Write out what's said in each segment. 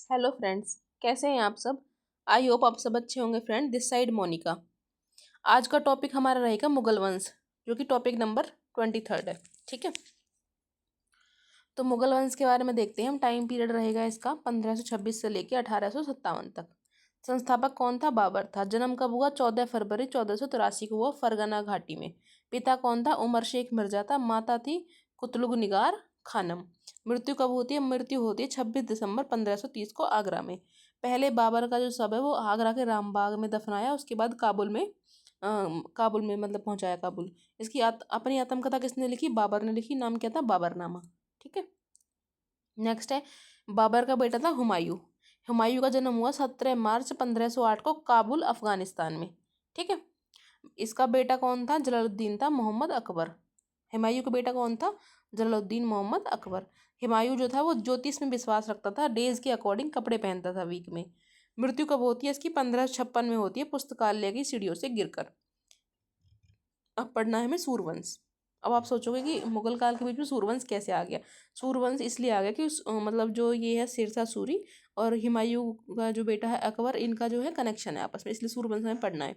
Hello friends, कैसे हैं आप सब। आई होप आप सब अच्छे होंगे। Friend, this side Monika. आज का टॉपिक हमारा रहेगा मुगल वंश, जो कि टॉपिक नंबर 23 है। ठीक है, तो मुगल वंश के बारे में देखते हैं हम। टाइम पीरियड रहेगा इसका 1526 से लेकर 1857 तक। संस्थापक कौन था? बाबर था। जन्म कब हुआ? 14 फरवरी 1483 को हुआ, फरगना घाटी में। पिता कौन था? उमर शेख मिर्जा था। माता थी कुतलुग निगार खानम। मृत्यु कब होती है? मृत्यु होती है 26 दिसंबर 1530 को आगरा में। पहले बाबर का जो शव है वो आगरा के रामबाग में दफनाया, उसके बाद काबुल में मतलब पहुंचाया काबुल। इसकी अपनी आत्मकथा किसने लिखी? बाबर ने लिखी। नाम क्या था? बाबरनामा। ठीक है, नेक्स्ट है, बाबर का बेटा था हुमायूं। हुमायूं का जन्म हुआ 17 मार्च 1508 को काबुल अफगानिस्तान में। ठीक है, इसका बेटा कौन था? जलालुद्दीन था मोहम्मद अकबर। हुमायूं का बेटा कौन था? जलालुद्दीन मोहम्मद अकबर। हुमायूं जो था वो ज्योतिष में विश्वास रखता था, डेज के अकॉर्डिंग कपड़े पहनता था वीक में। मृत्यु कब होती है इसकी? 1556 में होती है, पुस्तकालय की सीढ़ियों से गिरकर। अब पढ़ना है हमें सूर्यवंश। अब आप सोचोगे कि मुगल काल के बीच में सूर्यवंश कैसे आ गया। सूर्यवंश इसलिए आ गया कि मतलब जो ये है शेरशाह सूरी और हुमायूं का जो बेटा है अकबर, इनका जो है कनेक्शन है आपस में, इसलिए सूर्यवंश हमें पढ़ना है।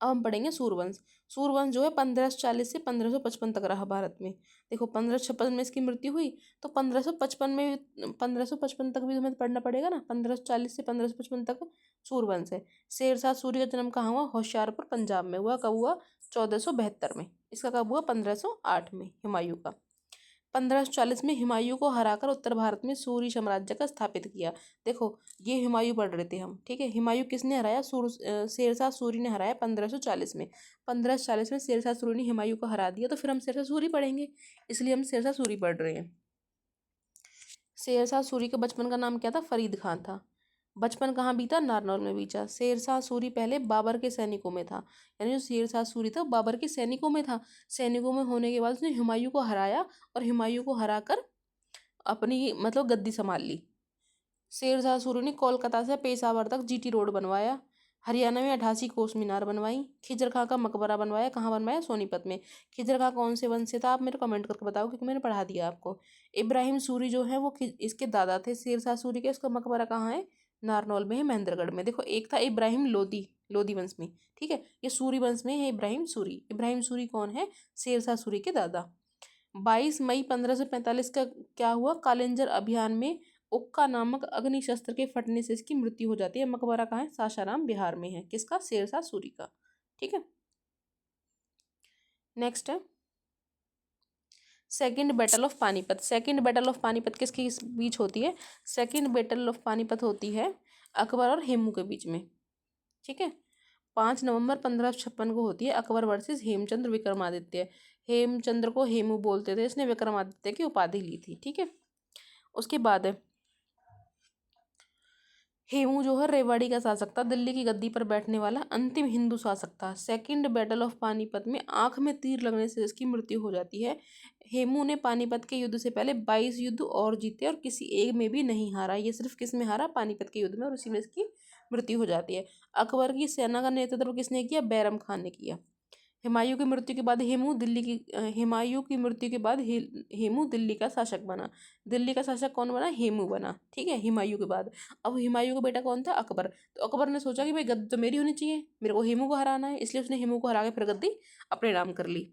अब हम पढ़ेंगे सूर्यवंश। सूर्यवंश जो है 1540 से 1555 तक रहा भारत में। देखो, 1556 में इसकी मृत्यु हुई, तो 1555 में 1555 तक भी हमें पढ़ना पड़ेगा ना। 1540 से 1555 तक सूर्यवंश है। शेरशाह सूरी का जन्म कहाँ हुआ? होशियारपुर पंजाब में हुआ। कब हुआ? 1472 में। इसका कब हुआ? 1508 में हुमायूं का। 1540 में हुमायूं को हराकर उत्तर भारत में सूरी साम्राज्य का स्थापित किया। देखो, ये हुमायूं पढ़ रहे थे हम। ठीक है, हुमायूं किसने हराया? शेरशाह सूरी ने हराया 1540 में। 1540 में शेरशाह सूरी ने हुमायूं को हरा दिया, तो फिर हम शेरशाह सूरी पढ़ेंगे, इसलिए हम शेरशाह सूरी पढ़ रहे हैं। शेरशाह सूरी के बचपन का नाम क्या था? फरीद खान था। बचपन कहाँ बीता? नारनौल में बीता। शेरशाह सूरी पहले बाबर के सैनिकों में था, यानी जो शेरशाह सूरी था बाबर के सैनिकों में था। सैनिकों में होने के बाद उसने हुमायूं को हराया और हुमायूं को हराकर अपनी मतलब गद्दी संभाल ली। शेरशाह सूरी ने कोलकाता से पेशावर तक जीटी रोड बनवाया। हरियाणा में 88 कोस मीनार बनवाई। खिजर खां का मकबरा बनवाया। कहाँ बनवाया? सोनीपत में। खिजर खां कौन से वंश से था? आप मेरे कमेंट करके बताओ, क्योंकि मैंने पढ़ा दिया आपको। इब्राहिम सूरी जो है वो इसके दादा थे शेरशाह सूरी के। इसका मकबरा कहाँ है? नारनौल में है, महेंद्रगढ़ में। देखो, एक था इब्राहिम लोदी, लोदी वंश में। ठीक है, ये सूरी वंश में है इब्राहिम सूरी। इब्राहिम सूरी कौन है? शेरशाह सूरी के दादा। 22 मई 1545 का क्या हुआ? कालिंजर अभियान में उक्का नामक अग्नि शस्त्र के फटने से इसकी मृत्यु हो जाती है। मकबरा कहाँ है? सासाराम बिहार में है। किसका? शेरशाह सूरी का। ठीक है, नेक्स्ट है second battle of Panipat. Second battle of Panipat किसके बीच होती है? सेकंड बैटल ऑफ पानीपत होती है अकबर और हेमू के बीच में। ठीक है, 5 नवंबर 1556 को होती है। अकबर वर्सेस हेमचंद्र विक्रमादित्य। हेमचंद्र को हेमू बोलते थे, इसने विक्रमादित्य की उपाधि ली थी। ठीक है, उसके बाद है हेमू जो है रेवाड़ी का शासक था, दिल्ली की गद्दी पर बैठने वाला अंतिम हिंदू शासक था। सेकंड बैटल ऑफ पानीपत में आंख में तीर लगने से इसकी मृत्यु हो जाती है। हेमू ने पानीपत के युद्ध से पहले 22 युद्ध और जीते और किसी एक में भी नहीं हारा। ये सिर्फ किस में हारा? पानीपत के युद्ध में, और उसी में इसकी मृत्यु हो जाती है। अकबर की सेना का नेतृत्व किसने किया? बैरम खान ने किया। हुमायूं की मृत्यु के बाद हुमायूं की मृत्यु के बाद हेमू दिल्ली का शासक बना। दिल्ली का शासक कौन बना? हेमू बना। ठीक है, हुमायूं के बाद। अब हुमायूं का बेटा कौन था? अकबर। तो अकबर ने सोचा कि भाई गद्दी तो मेरी होनी चाहिए, मेरे को हेमू को हराना है, इसलिए उसने हेमू को हरा के फिर गद्दी अपने नाम कर ली।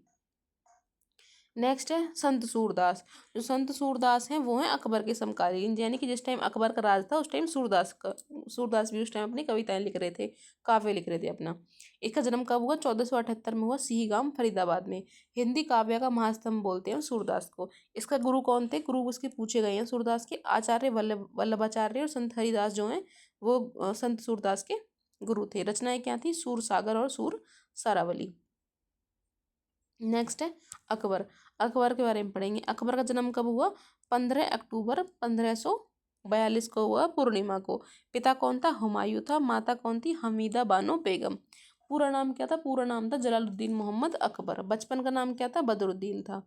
नेक्स्ट है संत सूरदास। जो संत सूरदास हैं वो हैं अकबर के समकालीन, यानी कि जिस टाइम अकबर का राज था उस टाइम सूरदास भी उस टाइम अपनी कविताएं लिख रहे थे, काव्य लिख रहे थे अपना। इसका जन्म कब हुआ? 1478 में हुआ, सिहीगाम फरीदाबाद में। हिंदी काव्य का महास्तंभ बोलते हैं सूरदास को। इसका गुरु कौन थे? गुरु उसके पूछे गए हैं सूरदास के। आचार्य वल्लभाचार्य और संत हरिदास जो हैं वो संत सूरदास के गुरु थे। रचनाएं क्या थी? सूर सागर और सूर सारावली। नेक्स्ट है अकबर। अकबर के बारे में पढ़ेंगे। अकबर का जन्म कब हुआ? 15 अक्टूबर 1542 को हुआ, पूर्णिमा को। पिता कौन था? हुमायूं था। माता कौन थी? हमीदा बानो बेगम। पूरा नाम क्या था? पूरा नाम था जलालुद्दीन मोहम्मद अकबर। बचपन का नाम क्या था? बदरुद्दीन था।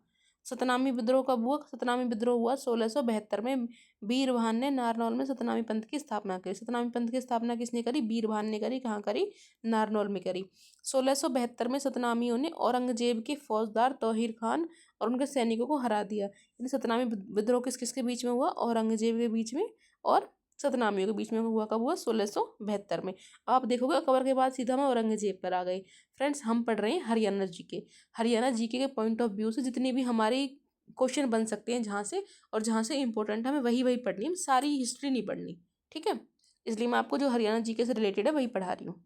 सतनामी विद्रोह कब हुआ? सतनामी विद्रोह हुआ 1672 में। बीरभान ने नारनौल में सतनामी पंथ की स्थापना की। सतनामी पंथ की स्थापना किसने करी? बीरभान ने करी। कहाँ करी? नारनौल में करी। 1672 में सतनामियों ने औरंगजेब के फौजदार तौहीर खान और उनके सैनिकों को हरा दिया। यानी सतनामी विद्रोह किस किस के बीच में हुआ? औरंगजेब के बीच में और सतनामियों के बीच में हुआ। कब हुआ? 1672 में। आप देखोगे अकबर के बाद सीधा हम औरंगजेब पर आ गए। फ्रेंड्स, हम पढ़ रहे हैं हरियाणा जीके। हरियाणा जीके के पॉइंट ऑफ व्यू से जितनी भी हमारी क्वेश्चन बन सकते हैं जहाँ से, और जहाँ से इंपॉर्टेंट हमें वही वही पढ़नी है, सारी हिस्ट्री नहीं पढ़नी, ठीक है। इसलिए मैं आपको जो हरियाणा जीके से रिलेटेड है वही पढ़ा रही हूँ।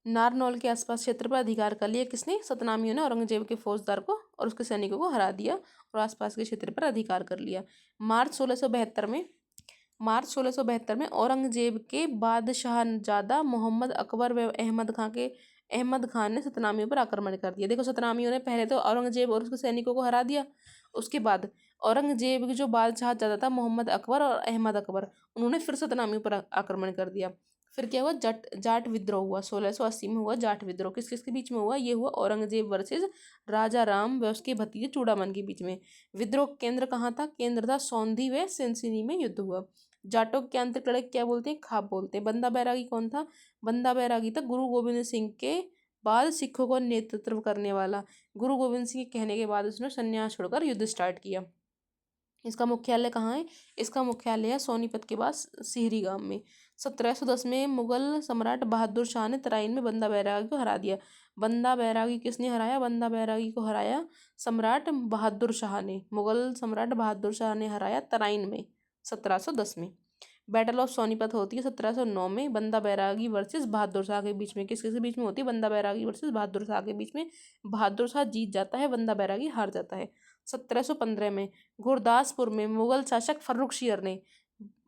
नारनौल के आसपास क्षेत्र पर अधिकार कर लिया किसने? सतनामियों ने औरंगजेब के फौजदार को और उसके सैनिकों को हरा दिया और आसपास के क्षेत्र पर अधिकार कर लिया। मार्च 1672 में औरंगजेब के बादशाहजादा मोहम्मद अकबर व अहमद खान ने सतनामियों पर आक्रमण कर दिया। देखो, सतनामियों ने पहले तो औरंगजेब और उसके सैनिकों को हरा दिया। उसके बाद औरंगजेब के जो बादशाहजादा था मोहम्मद अकबर और अहमद अकबर, उन्होंने फिर सतनामियों पर आक्रमण कर दिया। फिर क्या हुआ? जाट विद्रोह हुआ। 1680 में हुआ जाट विद्रोह। किस किस के बीच में हुआ? ये हुआ औरंगजेब वर्सेस राजा राम व उसके भतीजे चूड़ामन के बीच में। विद्रोह केंद्र कहाँ था? केंद्र था सौंधी व सिनसिनी में युद्ध हुआ। जाटों के आंतरिक लड़ाई क्या बोलते हैं? खाप बोलते हैं। बंदा बैरागी कौन था? बंदा बैरागी था गुरु गोविंद सिंह के बाद सिखों को नेतृत्व करने वाला। गुरु गोविंद सिंह के कहने के बाद उसने संन्यास छोड़कर युद्ध स्टार्ट किया। इसका मुख्यालय कहाँ है? इसका मुख्यालय है सोनीपत के पास सिहरी गांव में। 1710 में मुगल सम्राट बहादुर शाह ने तराइन में बंदा बैरागी को हरा दिया। बंदा बैरागी किसने हराया? बंदा बैरागी को हराया सम्राट बहादुर शाह ने। मुगल सम्राट बहादुर शाह ने हराया तराइन में 1710 में। बैटल ऑफ सोनीपत होती है 1709 में बंदा बैरागी वर्सेस बहादुर शाह के बीच में। किस किस के बीच में होती है? बंदा बैरागी वर्सेस बहादुर शाह के बीच में। बहादुर शाह जीत जाता है, बंदा बैरागी हार जाता है। 1715 में गुरदासपुर में मुगल शासक फर्रुखशियर ने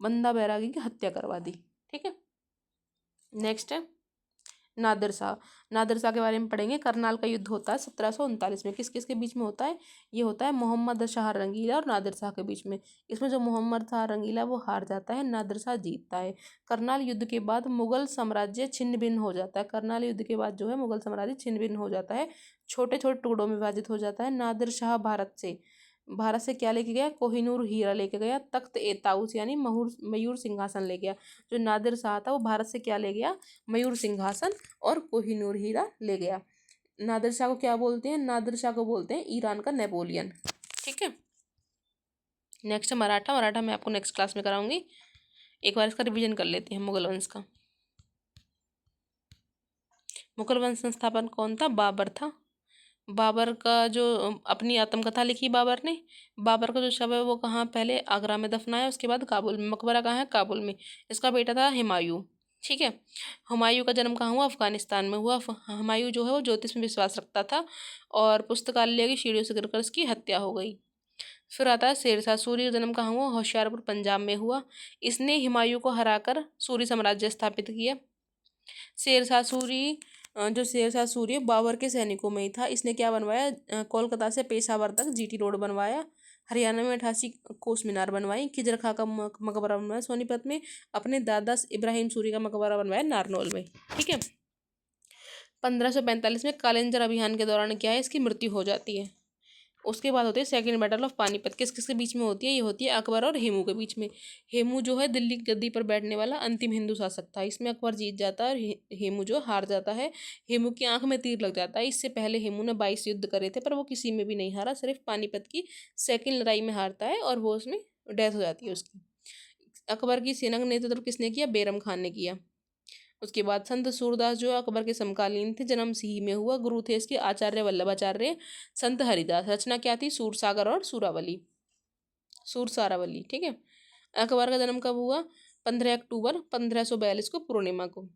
बंदा बैरागी की हत्या करवा दी, ठीक है। नेक्स्ट है नादिर शाह। नादिर शाह के बारे में पढ़ेंगे। करनाल का युद्ध होता है 1739 में। किस किस के बीच में होता है? ये होता है मोहम्मद शाह रंगीला और नादिर शाह के बीच में। इसमें जो मोहम्मद शाह रंगीला वो हार जाता है, नादिर शाह जीतता है। करनाल युद्ध के बाद मुगल साम्राज्य छिन्न भिन्न हो जाता है। करनाल युद्ध के बाद जो है मुगल साम्राज्य छिन्न भिन्न हो जाता है, छोटे छोटे टुकड़ों में विभाजित हो जाता है। नादिर शाह भारत से क्या लेके गया? कोहिनूर हीरा लेके गया। तख्त ए ताउस यानी मयूर सिंहासन ले गया। जो नादिर शाह था वो भारत से क्या ले गया? मयूर सिंहासन और कोहिनूर हीरा ले गया। नादिर शाह को क्या बोलते हैं? नादिर शाह को बोलते हैं ईरान का नेपोलियन, ठीक है। नेक्स्ट है मराठा। मराठा मैं आपको नेक्स्ट क्लास में कराऊंगी। एक बार इसका रिवीजन कर लेते हैं मुगल वंश का। मुगल वंश संस्थापन कौन था? बाबर था। बाबर का जो अपनी आत्मकथा लिखी बाबर ने, बाबर का जो शव है वो कहाँ? पहले आगरा में दफनाया, उसके बाद काबुल में। मकबरा कहाँ है? काबुल में। इसका बेटा था हुमायूं, ठीक है। हुमायूं का जन्म कहाँ हुआ? अफगानिस्तान में हुआ। हुमायूं जो है वो ज्योतिष में विश्वास रखता था और पुस्तकालय की सीढ़ियों से गिरकर उसकी हत्या हो गई। फिर आता है शेरशाह सूरी का जन्म कहाँ हुआ? होशियारपुर पंजाब में हुआ। इसने हुमायूं को हराकर सूरी साम्राज्य स्थापित किया। शेरशाह सूरी जो शेरशाह सूरी है बाबर के सैनिकों में ही था। इसने क्या बनवाया? कोलकाता से पेशावर तक जीटी रोड बनवाया। हरियाणा में 88 कोस मीनार बनवाई। खिजर खां का मकबरा बनवाया सोनीपत में। अपने दादा इब्राहिम सूरी का मकबरा बनवाया नारनौल में, ठीक है। 1545 में कालिंजर अभियान के दौरान क्या है? इसकी मृत्यु हो जाती है। उसके बाद होती है सेकंड बैटल ऑफ पानीपत। किस किस के बीच में होती है? ये होती है अकबर और हेमू के बीच में। हेमू जो है दिल्ली की गद्दी पर बैठने वाला अंतिम हिंदू शासक था। इसमें अकबर जीत जाता है और हेमू जो हार जाता है। हेमू की आंख में तीर लग जाता है। इससे पहले हेमू ने 22 युद्ध करे थे पर वो किसी में भी नहीं हारा, सिर्फ पानीपत की सेकंड लड़ाई में हारता है और वो उसमें डेथ हो जाती है उसकी। अकबर की सेना का नेतृत्व किसने किया? बैरम खान ने किया। उसके बाद संत सूरदास जो अकबर के समकालीन थे, जन्म सिही में हुआ। गुरु थे इसके आचार्य वल्लभाचार्य। संत हरिदास। रचना क्या थी? सूरसागर और सूरसारावली, ठीक है। अकबर का जन्म कब हुआ? 15 अक्टूबर 1542 को पूर्णिमा को।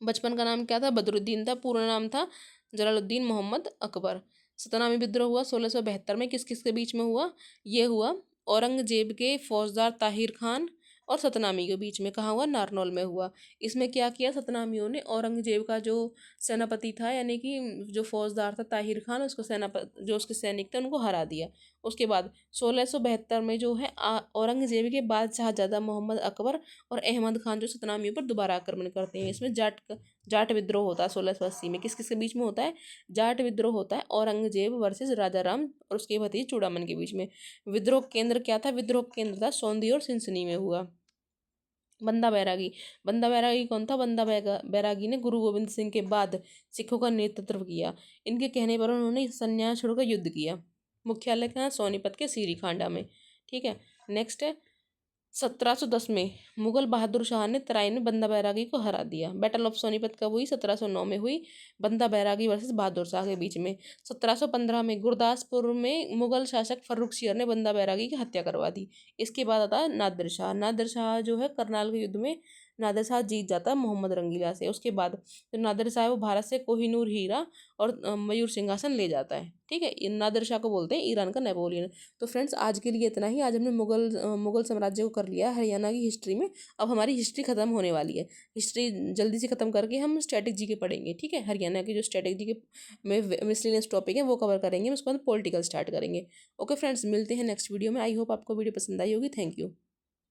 बचपन का नाम क्या था? बदरुद्दीन था। पूर्ण नाम था जलालुद्दीन मोहम्मद अकबर। सतनामी विद्रोह हुआ 1672 में। किस किस के बीच में हुआ? ये हुआ औरंगजेब के फौजदार ताहिर खान और सतनामी के बीच में। कहाँ हुआ? नारनौल में हुआ। इसमें क्या किया सतनामियों ने? औरंगजेब का जो सेनापति था यानी कि जो फौजदार था ताहिर खान, उसको जो उसके सैनिक थे उनको हरा दिया। उसके बाद 1672 में जो है औरंगजेब के बादशाहजादा मोहम्मद अकबर और अहमद खान जो सतनामियों पर दोबारा आक्रमण करते हैं। इसमें जाट विद्रोह होता है 1680 में। किस किस के बीच में होता है? जाट विद्रोह होता है औरंगजेब वर्सेस राजा राम और उसके भतीजे चूड़ामन के बीच में। विद्रोह केंद्र क्या था? विद्रोह केंद्र था सौंधी और सिनसिनी में हुआ। बंदा बैरागी कौन था? बैरागी ने गुरु गोविंद सिंह के बाद सिखों का नेतृत्व किया। इनके कहने पर उन्होंने संन्यास छोड़कर युद्ध किया। मुख्यालय कहाँ? सोनीपत के सीरी खांडा में, ठीक है। नेक्स्ट है 1710 में मुगल बहादुर शाह ने तराइन में बंदा बैरागी को हरा दिया। बैटल ऑफ सोनीपत कब हुई? 1709 में हुई, बंदा बैरागी वर्सेस बहादुर शाह के बीच में। 1715 में गुरदासपुर में मुगल शासक फर्रुख शेर ने बंदा बैरागी की हत्या करवा दी। इसके बाद आता है नादिर शाह। नादिर शाह जो है करनाल के युद्ध में नादिर शाह जीत जाता है मोहम्मद रंगीला से। उसके बाद जो नादिर शाह है वो भारत से कोहिनूर हीरा और मयूर सिंहासन ले जाता है। ठीक है, ये नादिर शाह को बोलते हैं ईरान का नेपोलियन। तो फ्रेंड्स आज के लिए इतना ही। आज हमने मुगल साम्राज्य को कर लिया हरियाणा की हिस्ट्री में। अब हमारी हिस्ट्री खत्म होने वाली है। हिस्ट्री जल्दी से खत्म करके हम स्ट्रेटेजी के पढ़ेंगे। ठीक है, हरियाणा की जो स्ट्रेटेजी के में मिसलेनियस टॉपिक है वो कवर करेंगे। उसके बाद पॉलिटिकल स्टार्ट करेंगे। ओके फ्रेंड्स, मिलते हैं नेक्स्ट वीडियो में। आई होप आपको वीडियो पसंद आई होगी। Thank you.